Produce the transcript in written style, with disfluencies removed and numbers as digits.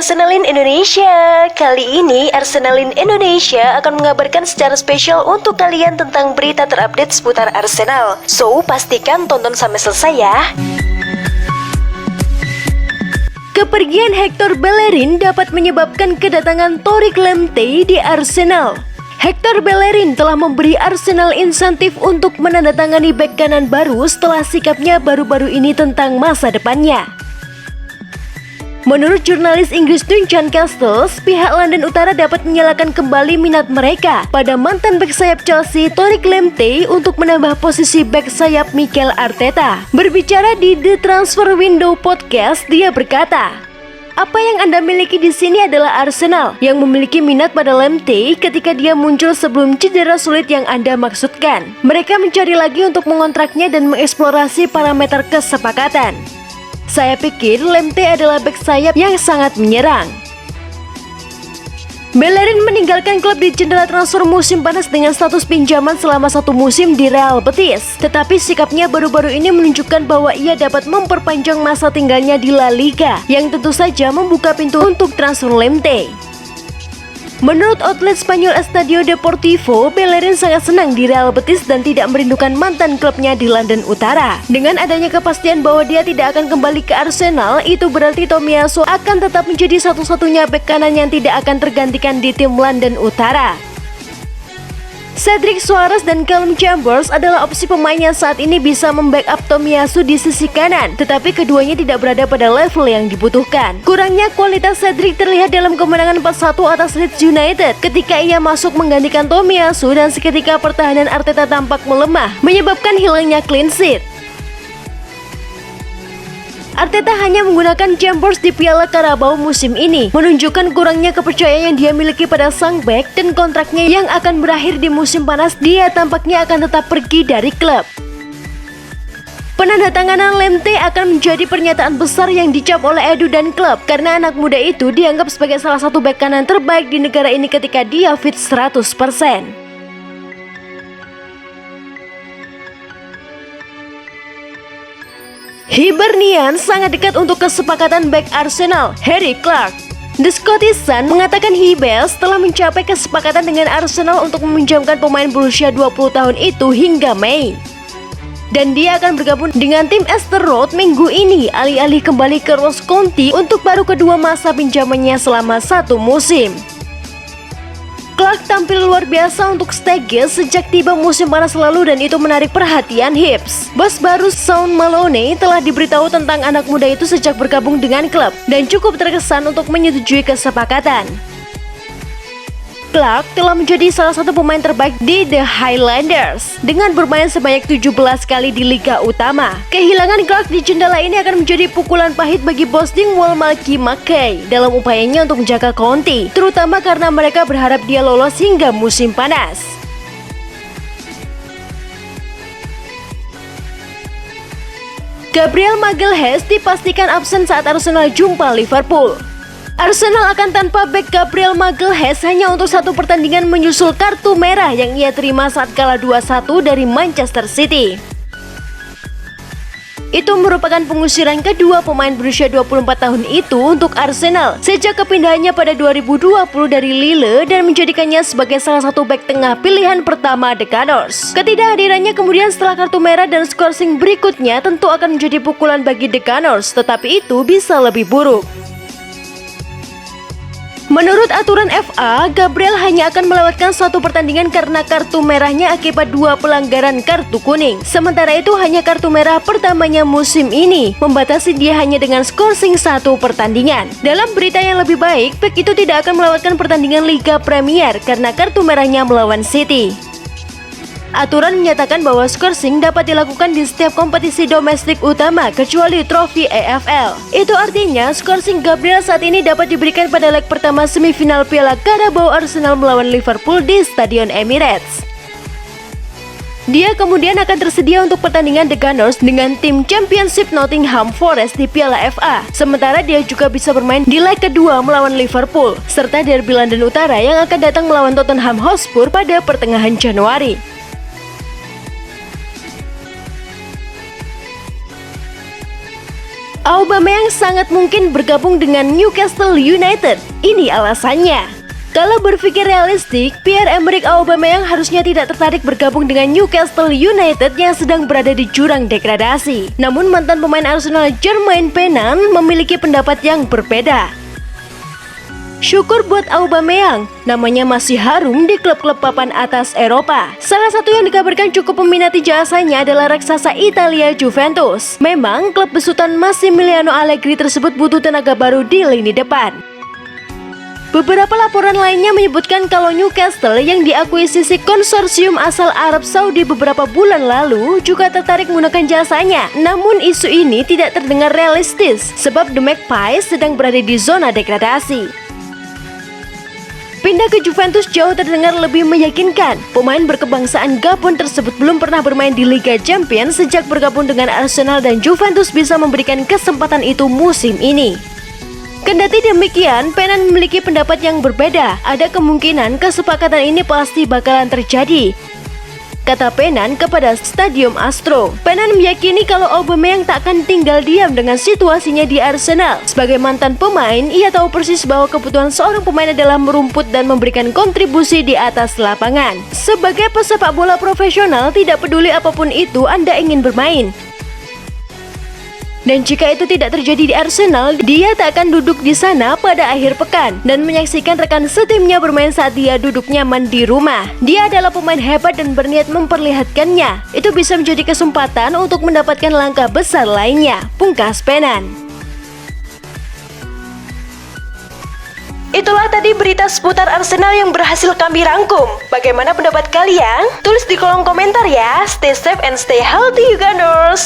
Arsenalin Indonesia. Kali ini Arsenalin Indonesia akan mengabarkan secara spesial untuk kalian tentang berita terupdate seputar Arsenal. So, pastikan tonton sampai selesai ya. Kepergian Hector Bellerin dapat menyebabkan kedatangan Tariq Lamptey di Arsenal. Hector Bellerin telah memberi Arsenal insentif untuk menandatangani bek kanan baru setelah sikapnya baru-baru ini tentang masa depannya. Menurut jurnalis Inggris Duncan Castles, pihak London Utara dapat menyalakan kembali minat mereka pada mantan bek sayap Chelsea Tariq Lamptey untuk menambah posisi bek sayap Mikel Arteta. Berbicara di The Transfer Window Podcast, dia berkata, "Apa yang Anda miliki di sini adalah Arsenal yang memiliki minat pada Lamptey ketika dia muncul sebelum cedera sulit yang Anda maksudkan. Mereka mencari lagi untuk mengontraknya dan mengeksplorasi parameter kesepakatan. Saya pikir Lamptey adalah bek sayap yang sangat menyerang." Bellerin meninggalkan klub di jendela transfer musim panas dengan status pinjaman selama 1 musim di Real Betis. Tetapi sikapnya baru-baru ini menunjukkan bahwa ia dapat memperpanjang masa tinggalnya di La Liga, yang tentu saja membuka pintu untuk transfer Lamptey. Menurut outlet Spanyol Estadio Deportivo, Bellerin sangat senang di Real Betis dan tidak merindukan mantan klubnya di London Utara. Dengan adanya kepastian bahwa dia tidak akan kembali ke Arsenal, itu berarti Tomiyasu akan tetap menjadi satu-satunya bek kanan yang tidak akan tergantikan di tim London Utara. Cedric Soares dan Callum Chambers adalah opsi pemain yang saat ini bisa membackup Tomiyasu di sisi kanan, tetapi keduanya tidak berada pada level yang dibutuhkan. Kurangnya kualitas Cedric terlihat dalam kemenangan 4-1 atas Leeds United ketika ia masuk menggantikan Tomiyasu, dan seketika pertahanan Arteta tampak melemah, menyebabkan hilangnya clean sheet. Arteta hanya menggunakan Chambers di Piala Carabao musim ini, menunjukkan kurangnya kepercayaan yang dia miliki pada sang bek, dan kontraknya yang akan berakhir di musim panas, dia tampaknya akan tetap pergi dari klub. Penandatanganan Lamptey akan menjadi pernyataan besar yang dicap oleh Edu dan klub, karena anak muda itu dianggap sebagai salah satu bek kanan terbaik di negara ini ketika dia fit 100%. Hibernian sangat dekat untuk kesepakatan bek Arsenal, Harry Clarke. The Scottish Sun mengatakan Hibes telah mencapai kesepakatan dengan Arsenal untuk meminjamkan pemain berusia 20 tahun itu hingga Mei. Dan dia akan bergabung dengan tim Easter Road minggu ini, alih-alih kembali ke Ross County untuk baru kedua masa pinjamannya selama 1 musim. Clarke tampil luar biasa untuk Steges sejak tiba musim panas lalu, dan itu menarik perhatian Hibs. Bos baru Sean Maloney telah diberitahu tentang anak muda itu sejak bergabung dengan klub, dan cukup terkesan untuk menyetujui kesepakatan. Clarke telah menjadi salah satu pemain terbaik di The Highlanders dengan bermain sebanyak 17 kali di Liga Utama. Kehilangan Clarke di jendela ini akan menjadi pukulan pahit bagi bos Dingwall Malky Mackay dalam upayanya untuk menjaga County, terutama karena mereka berharap dia lolos hingga musim panas. Gabriel Magalhaes dipastikan absen saat Arsenal jumpa Liverpool. Arsenal akan tanpa bek Gabriel Magalhaes hanya untuk 1 pertandingan menyusul kartu merah yang ia terima saat kalah 2-1 dari Manchester City. Itu merupakan pengusiran kedua pemain berusia 24 tahun itu untuk Arsenal sejak kepindahannya pada 2020 dari Lille dan menjadikannya sebagai salah satu bek tengah pilihan pertama The Gunners. Ketidakhadirannya kemudian setelah kartu merah dan scoring berikutnya tentu akan menjadi pukulan bagi The Gunners, tetapi itu bisa lebih buruk. Menurut aturan FA, Gabriel hanya akan melewatkan 1 pertandingan karena kartu merahnya akibat 2 pelanggaran kartu kuning. Sementara itu hanya kartu merah pertamanya musim ini, membatasi dia hanya dengan scoring 1 pertandingan. Dalam berita yang lebih baik, bek itu tidak akan melewatkan pertandingan Liga Premier karena kartu merahnya melawan City. Aturan menyatakan bahwa scoring dapat dilakukan di setiap kompetisi domestik utama kecuali trofi EFL. Itu artinya scoring Gabriel saat ini dapat diberikan pada leg pertama semifinal Piala Carabao Arsenal melawan Liverpool di Stadion Emirates. Dia kemudian akan tersedia untuk pertandingan The Gunners dengan tim Championship Nottingham Forest di Piala FA. Sementara dia juga bisa bermain di leg kedua melawan Liverpool, serta derby London Utara yang akan datang melawan Tottenham Hotspur pada pertengahan Januari. Aubameyang sangat mungkin bergabung dengan Newcastle United. Ini alasannya. Kalau berpikir realistik, Pierre-Emerick Aubameyang harusnya tidak tertarik bergabung dengan Newcastle United yang sedang berada di jurang degradasi. Namun mantan pemain Arsenal Jermaine Pennant memiliki pendapat yang berbeda. Syukur buat Aubameyang, namanya masih harum di klub-klub papan atas Eropa. Salah satu yang dikabarkan cukup meminati jasanya adalah raksasa Italia Juventus. Memang klub besutan Massimiliano Allegri tersebut butuh tenaga baru di lini depan. Beberapa laporan lainnya menyebutkan kalau Newcastle yang diakuisisi konsorsium asal Arab Saudi beberapa bulan lalu juga tertarik menggunakan jasanya. Namun isu ini tidak terdengar realistis sebab The Magpies sedang berada di zona degradasi. Pindah ke Juventus jauh terdengar lebih meyakinkan. Pemain berkebangsaan Gabon tersebut belum pernah bermain di Liga Champions sejak bergabung dengan Arsenal dan Juventus bisa memberikan kesempatan itu musim ini. Kendati demikian, Pennant memiliki pendapat yang berbeda. Ada kemungkinan kesepakatan ini pasti bakalan terjadi, kata Pennant kepada Stadium Astro. Pennant meyakini kalau Aubameyang tak akan tinggal diam dengan situasinya di Arsenal. Sebagai mantan pemain, ia tahu persis bahwa kebutuhan seorang pemain adalah merumput dan memberikan kontribusi di atas lapangan. Sebagai pesepak bola profesional, tidak peduli apapun itu Anda ingin bermain. Dan jika itu tidak terjadi di Arsenal, dia tak akan duduk di sana pada akhir pekan dan menyaksikan rekan setimnya bermain saat dia duduk nyaman di rumah. Dia adalah pemain hebat dan berniat memperlihatkannya. Itu bisa menjadi kesempatan untuk mendapatkan langkah besar lainnya, pungkas Pennant. Itulah tadi berita seputar Arsenal yang berhasil kami rangkum. Bagaimana pendapat kalian? Tulis di kolom komentar ya. Stay safe and stay healthy, you Gunners!